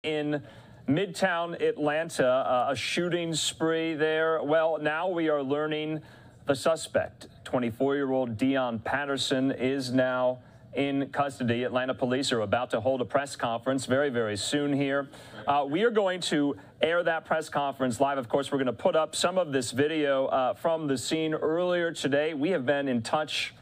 in Midtown Atlanta, a shooting spree there. Well, now we are learning the suspect, 24-year-old Deion Patterson, is now in custody. Atlanta police are about to hold a press conference very, very soon here. We are going to air that press conference live. Of course, we're going to put up some of this video from the scene earlier today. We have been in touch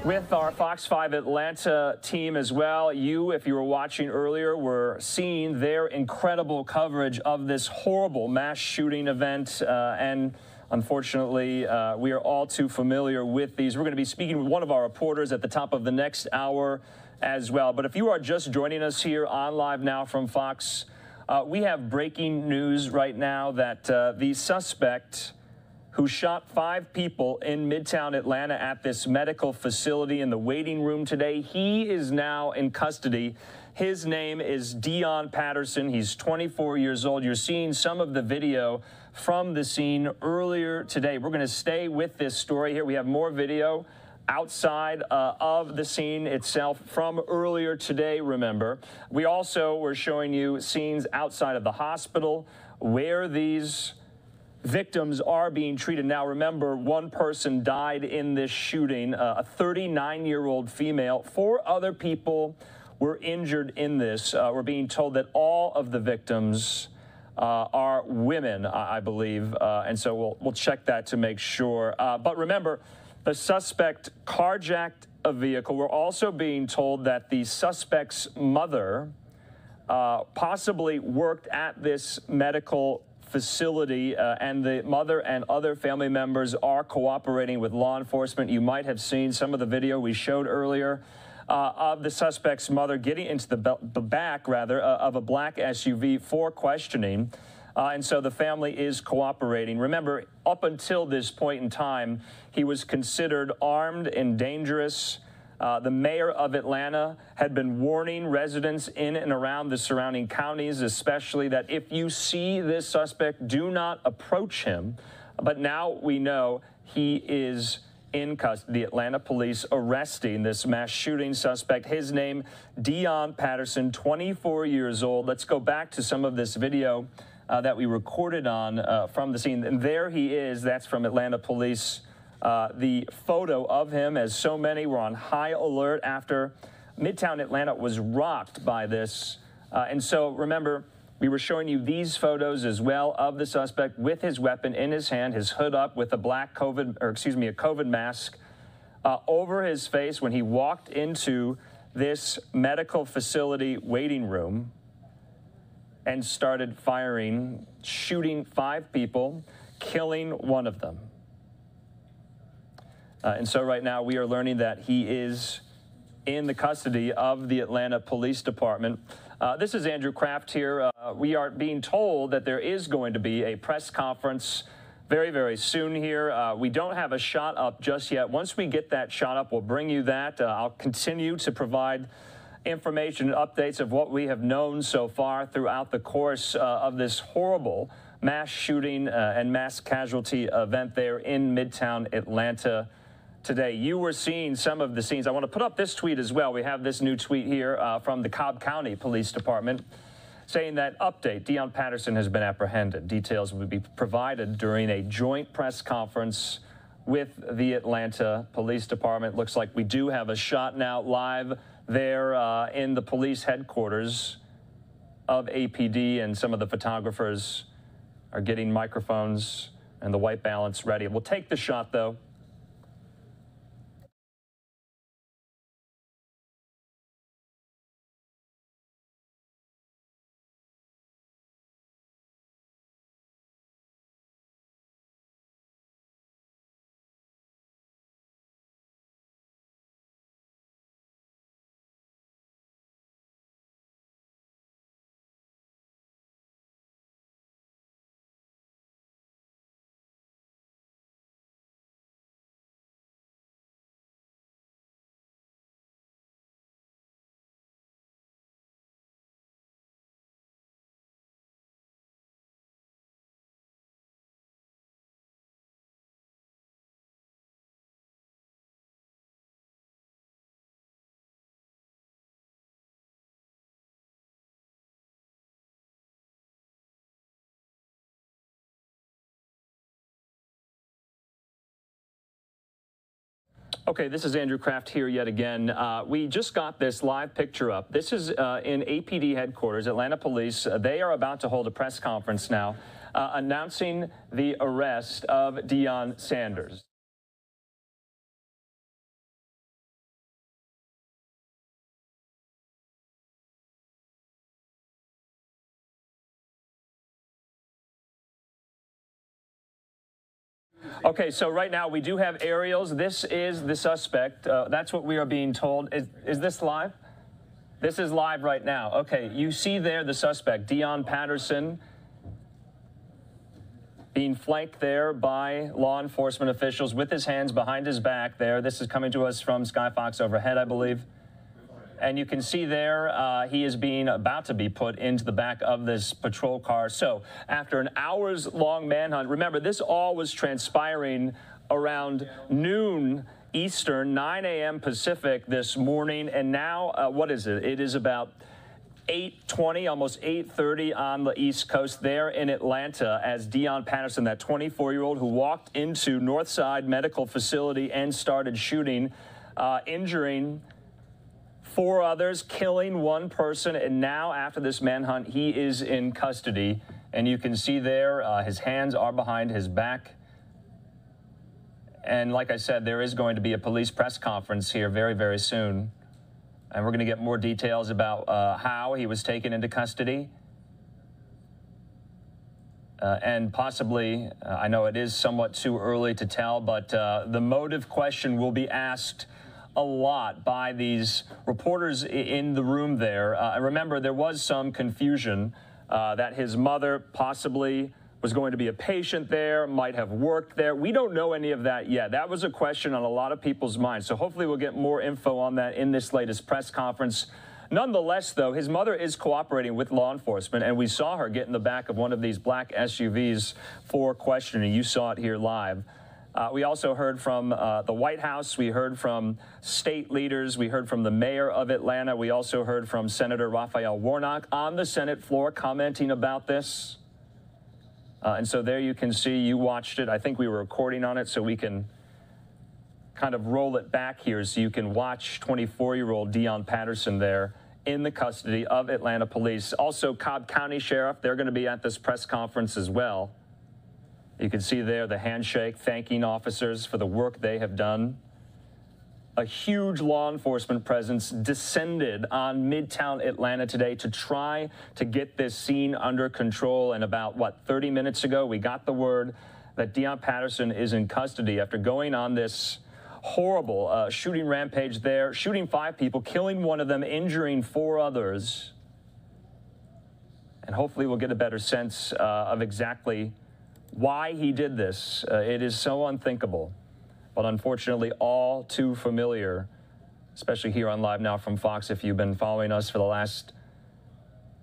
with our Fox 5 Atlanta team as well. You, if you were watching earlier, were seeing their incredible coverage of this horrible mass shooting event. And unfortunately, we are all too familiar with these. We're going to be speaking with one of our reporters at the top of the next hour as well. But if you are just joining us here on Live Now from Fox, we have breaking news right now that the suspect who shot 5 people in Midtown Atlanta at this medical facility in the waiting room today, he is now in custody. His name is Deion Patterson. He's 24 years old. You're seeing some of the video from the scene earlier today. We're going to stay with this story here. We have more video outside of the scene itself from earlier today, remember. We also were showing you scenes outside of the hospital where these victims are being treated. Now, remember, one person died in this shooting, a 39-year-old female. 4 other people were injured in this. We're being told that all of the victims are women, I believe, and so we'll check that to make sure. But remember, the suspect carjacked a vehicle. We're also being told that the suspect's mother possibly worked at this medical facility, and the mother and other family members are cooperating with law enforcement. You might have seen some of the video we showed earlier of the suspect's mother getting into the back, of a black SUV for questioning. And so the family is cooperating. Remember, up until this point in time, he was considered armed and dangerous. The mayor of Atlanta had been warning residents in and around the surrounding counties, especially, that if you see this suspect, do not approach him. But now we know he is in custody. Atlanta police arresting this mass shooting suspect. His name, Deion Patterson, 24 years old. Let's go back to some of this video that we recorded on from the scene. And there he is. That's from Atlanta police. The photo of him, as so many were on high alert after Midtown Atlanta was rocked by this. And so remember, we were showing you these photos as well of the suspect with his weapon in his hand, his hood up with a COVID mask over his face when he walked into this medical facility waiting room and started firing, shooting 5 people, killing one of them. And so right now we are learning that he is in the custody of the Atlanta Police Department. This is Andrew Kraft here. We are being told that there is going to be a press conference very, very soon here. We don't have a shot up just yet. Once we get that shot up, we'll bring you that. I'll continue to provide information and updates of what we have known so far throughout the course of this horrible mass shooting and mass casualty event there in Midtown Atlanta today. You were seeing some of the scenes. I want to put up this tweet as well. We have this new tweet here from the Cobb County Police Department saying that, update, Deion Patterson has been apprehended. Details will be provided during a joint press conference with the Atlanta Police Department. Looks like we do have a shot now live there in the police headquarters of APD, and some of the photographers are getting microphones and the white balance ready. We'll take the shot, though. Okay, this is Andrew Kraft here yet again. We just got this live picture up. This is in APD headquarters, Atlanta Police. They are about to hold a press conference now announcing the arrest of Deion Sanders. Okay, so right now we do have aerials. This is the suspect. That's what we are being told. Is this live? This is live right now. Okay, you see there the suspect, Deion Patterson, being flanked there by law enforcement officials with his hands behind his back there. This is coming to us from Skyfox overhead, I believe. And you can see there he is about to be put into the back of this patrol car. So after an hours-long manhunt, remember, this all was transpiring around noon Eastern, 9 a.m. Pacific this morning. And now, what is it? It is about 8:20, almost 8:30 on the East Coast there in Atlanta as Deion Patterson, that 24-year-old who walked into Northside Medical Facility and started shooting, injuring 4 others, killing 1 person, and now after this manhunt, he is in custody. And you can see there his hands are behind his back. And like I said, there is going to be a police press conference here very, very soon. And we're going to get more details about how he was taken into custody. And possibly, I know it is somewhat too early to tell, but the motive question will be asked a lot by these reporters in the room there. And remember, there was some confusion that his mother possibly was going to be a patient there, might have worked there. We don't know any of that yet. That was a question on a lot of people's minds. So hopefully we'll get more info on that in this latest press conference. Nonetheless, though, his mother is cooperating with law enforcement, and we saw her get in the back of one of these black SUVs for questioning. You saw it here live. We also heard from the White House. We heard from state leaders. We heard from the mayor of Atlanta. We also heard from Senator Raphael Warnock on the Senate floor commenting about this. And so there you can see, you watched it. I think we were recording on it, so we can kind of roll it back here so you can watch 24-year-old Deion Patterson there in the custody of Atlanta Police. Also, Cobb County Sheriff, they're going to be at this press conference as well. You can see there the handshake, thanking officers for the work they have done. A huge law enforcement presence descended on Midtown Atlanta today to try to get this scene under control. And about, 30 minutes ago, we got the word that Deion Patterson is in custody after going on this horrible shooting rampage there, shooting 5 people, killing 1 of them, injuring 4 others. And hopefully we'll get a better sense of exactly why he did this. It is so unthinkable, but unfortunately all too familiar, especially here on Live Now from Fox. If you've been following us for the last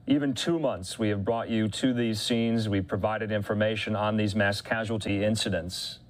even 2 months, we have brought you to these scenes. We've provided information on these mass casualty incidents.